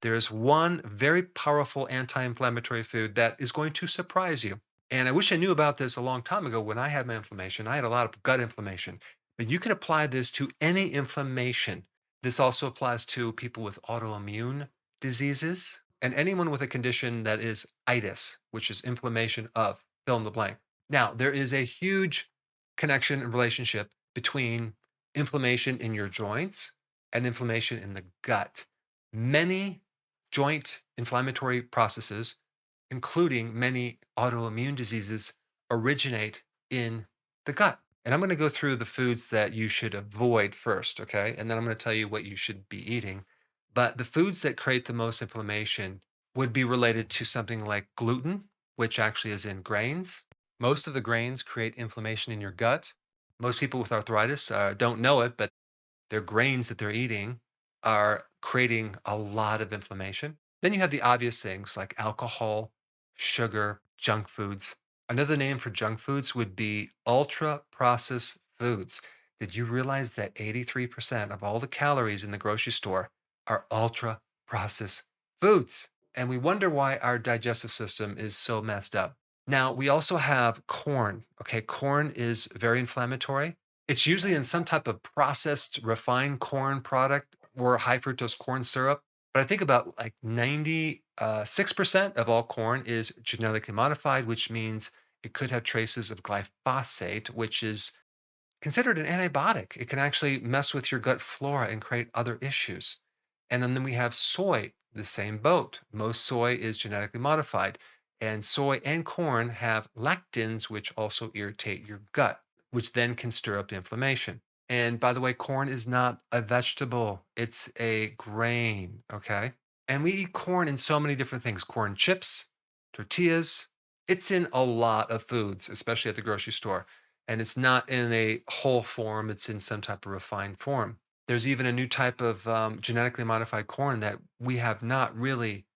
there's one very powerful anti-inflammatory food that is going to surprise you. And I wish I knew about this a long time ago when I had my inflammation. I had a lot of gut inflammation, but you can apply this to any inflammation. This also applies to people with autoimmune diseases and anyone with a condition that is itis, which is inflammation of fill in the blank. Now, there is a huge connection and relationship between inflammation in your joints and inflammation in the gut. Many joint inflammatory processes, including many autoimmune diseases, originate in the gut. And I'm going to go through the foods that you should avoid first, okay? And then I'm going to tell you what you should be eating. But the foods that create the most inflammation would be related to something like gluten, which actually is in grains. Most of the grains create inflammation in your gut. Most people with arthritis don't know it, but their grains that they're eating are creating a lot of inflammation. Then you have the obvious things like alcohol, sugar, junk foods. Another name for junk foods would be ultra processed foods. Did you realize that 83% of all the calories in the grocery store are ultra processed foods? And we wonder why our digestive system is so messed up. Now, we also have corn. Okay, corn is very inflammatory. It's usually in some type of processed refined corn product or high fructose corn syrup. But I think about like 96% of all corn is genetically modified, which means it could have traces of glyphosate, which is considered an antibiotic. It can actually mess with your gut flora and create other issues. And then we have soy, the same boat. Most soy is genetically modified. And soy and corn have lectins, which also irritate your gut, which then can stir up the inflammation. And by the way, corn is not a vegetable, it's a grain. Okay. And we eat corn in so many different things corn chips, tortillas. It's in a lot of foods, especially at the grocery store. And it's not in a whole form, it's in some type of refined form. There's even a new type of genetically modified corn that we have not really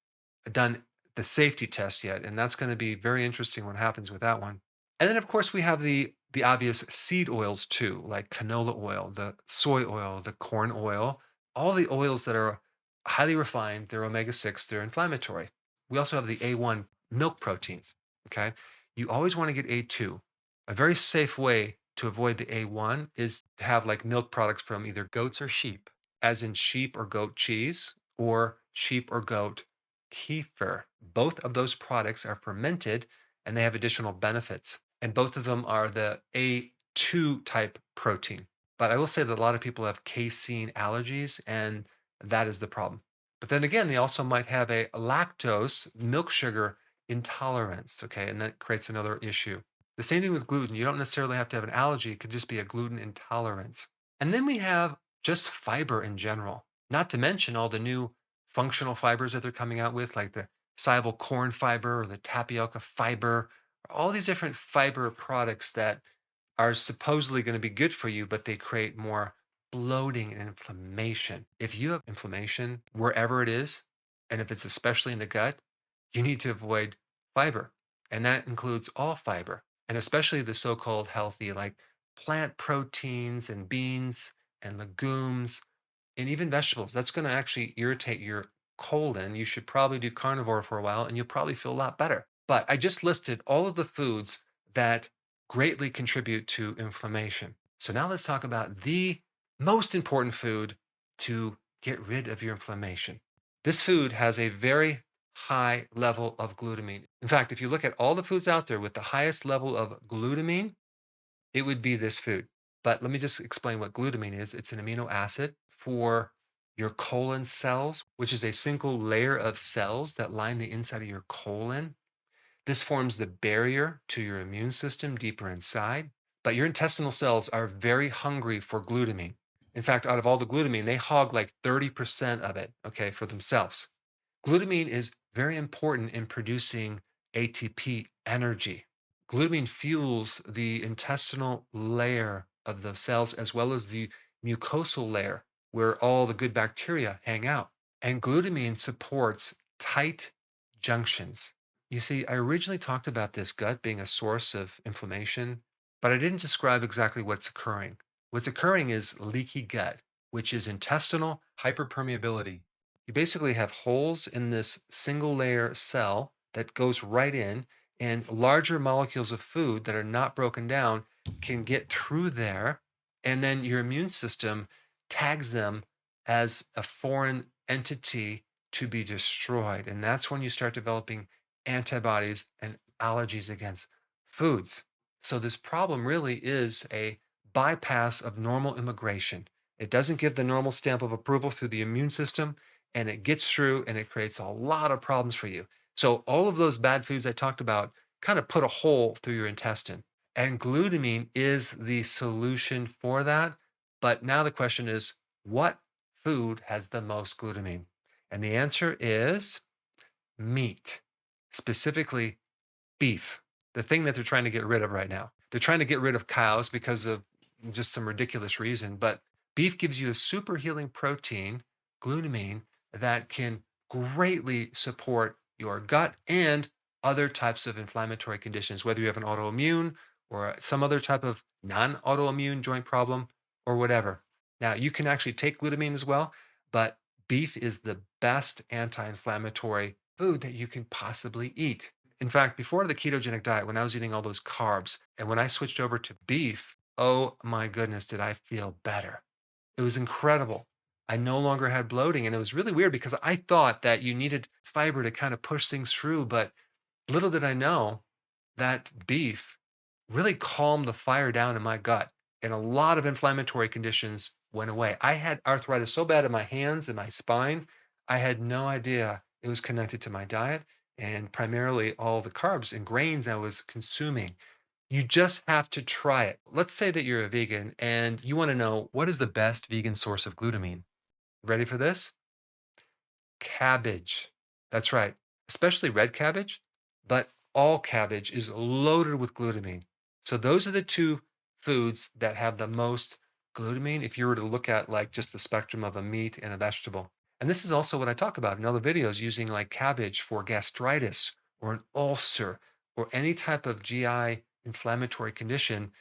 done the safety test yet. And that's going to be very interesting what happens with that one. And then, of course, we have the obvious seed oils too, like canola oil, the soy oil, the corn oil, all the oils that are highly refined, they're omega 6, they're inflammatory. We also have the A1 milk proteins. Okay. You always want to get A2. A very safe way to avoid the A1 is to have like milk products from either goats or sheep, as in sheep or goat cheese or sheep or goat kefir. Both of those products are fermented and they have additional benefits. And both of them are the A2 type protein. But I will say that a lot of people have casein allergies, and that is the problem. But then again, they also might have a lactose milk sugar intolerance. Okay. And that creates another issue. The same thing with gluten. You don't necessarily have to have an allergy, it could just be a gluten intolerance. And then we have just fiber in general, not to mention all the new functional fibers that they're coming out with, like the soluble corn fiber or the tapioca fiber, all these different fiber products that are supposedly going to be good for you, but they create more bloating and inflammation. If you have inflammation wherever it is, and if it's especially in the gut, you need to avoid fiber. And that includes all fiber, and especially the so called healthy, like plant proteins and beans and legumes and even vegetables. That's going to actually irritate your colon. You should probably do carnivore for a while and you'll probably feel a lot better. But I just listed all of the foods that greatly contribute to inflammation. So now let's talk about the most important food to get rid of your inflammation. This food has a very high level of glutamine. In fact, if you look at all the foods out there with the highest level of glutamine, it would be this food. But let me just explain what glutamine is. It's an amino acid for your colon cells, which is a single layer of cells that line the inside of your colon. This forms the barrier to your immune system deeper inside. But your intestinal cells are very hungry for glutamine. In fact, out of all the glutamine, they hog like 30% of it, okay, for themselves. Glutamine is very important in producing ATP energy. Glutamine fuels the intestinal layer of the cells as well as the mucosal layer where all the good bacteria hang out. And glutamine supports tight junctions. You see, I originally talked about this gut being a source of inflammation, but I didn't describe exactly what's occurring. What's occurring is leaky gut, which is intestinal hyperpermeability. You basically have holes in this single layer cell that goes right in, and larger molecules of food that are not broken down can get through there. And then your immune system tags them as a foreign entity to be destroyed. And that's when you start developing antibodies and allergies against foods. So, this problem really is a bypass of normal immigration. It doesn't give the normal stamp of approval through the immune system, and it gets through and it creates a lot of problems for you. So, all of those bad foods I talked about kind of put a hole through your intestine. And glutamine is the solution for that. But now the question is, what food has the most glutamine? And the answer is meat, specifically beef, the thing that they're trying to get rid of right now. They're trying to get rid of cows because of just some ridiculous reason, but beef gives you a super healing protein, glutamine, that can greatly support your gut and other types of inflammatory conditions, whether you have an autoimmune or some other type of non autoimmune joint problem or whatever. Now, you can actually take glutamine as well, but beef is the best anti inflammatory food that you can possibly eat. In fact, before the ketogenic diet, when I was eating all those carbs and when I switched over to beef, oh my goodness, did I feel better. It was incredible. I no longer had bloating. And it was really weird because I thought that you needed fiber to kind of push things through. But little did I know that beef really calmed the fire down in my gut. And a lot of inflammatory conditions went away. I had arthritis so bad in my hands and my spine, I had no idea it was connected to my diet and primarily all the carbs and grains I was consuming. You just have to try it. Let's say that you're a vegan and you want to know what is the best vegan source of glutamine. Ready for this? Cabbage. That's right. Especially red cabbage, but all cabbage is loaded with glutamine. So those are the two foods that have the most glutamine if you were to look at like just the spectrum of a meat and a vegetable. And this is also what I talk about in other videos using like cabbage for gastritis or an ulcer or any type of GI inflammatory condition.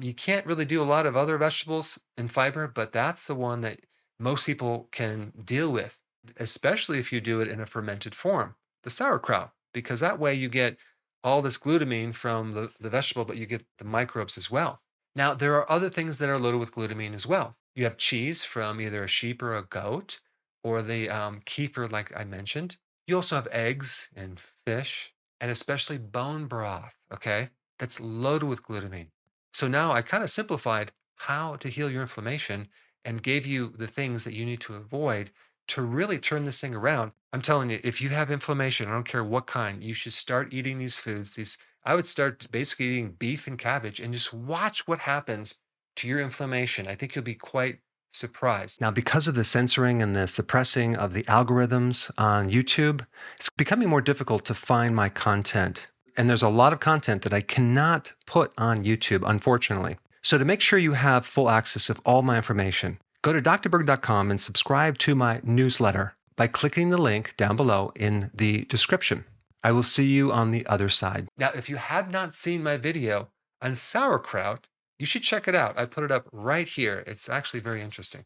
You can't really do a lot of other vegetables and fiber, but that's the one that most people can deal with, especially if you do it in a fermented form, the sauerkraut, because that way you get all this glutamine from the vegetable, but you get the microbes as well. Now, there are other things that are loaded with glutamine as well. You have cheese from either a sheep or a goat, or the kefir, like I mentioned. You also have eggs and fish, and especially bone broth, okay? That's loaded with glutamine. So now I kind of simplified how to heal your inflammation and gave you the things that you need to avoid to really turn this thing around. I'm telling you, if you have inflammation, I don't care what kind, you should start eating these foods. These I would start basically eating beef and cabbage and just watch what happens to your inflammation. I think you'll be quite surprised. Now, because of the censoring and the suppressing of the algorithms on YouTube, it's becoming more difficult to find my content. And there's a lot of content that I cannot put on YouTube, unfortunately. So, to make sure you have full access of all my information, go to drberg.com and subscribe to my newsletter by clicking the link down below in the description. I will see you on the other side. Now, if you have not seen my video on sauerkraut, you should check it out. I put it up right here. It's actually very interesting.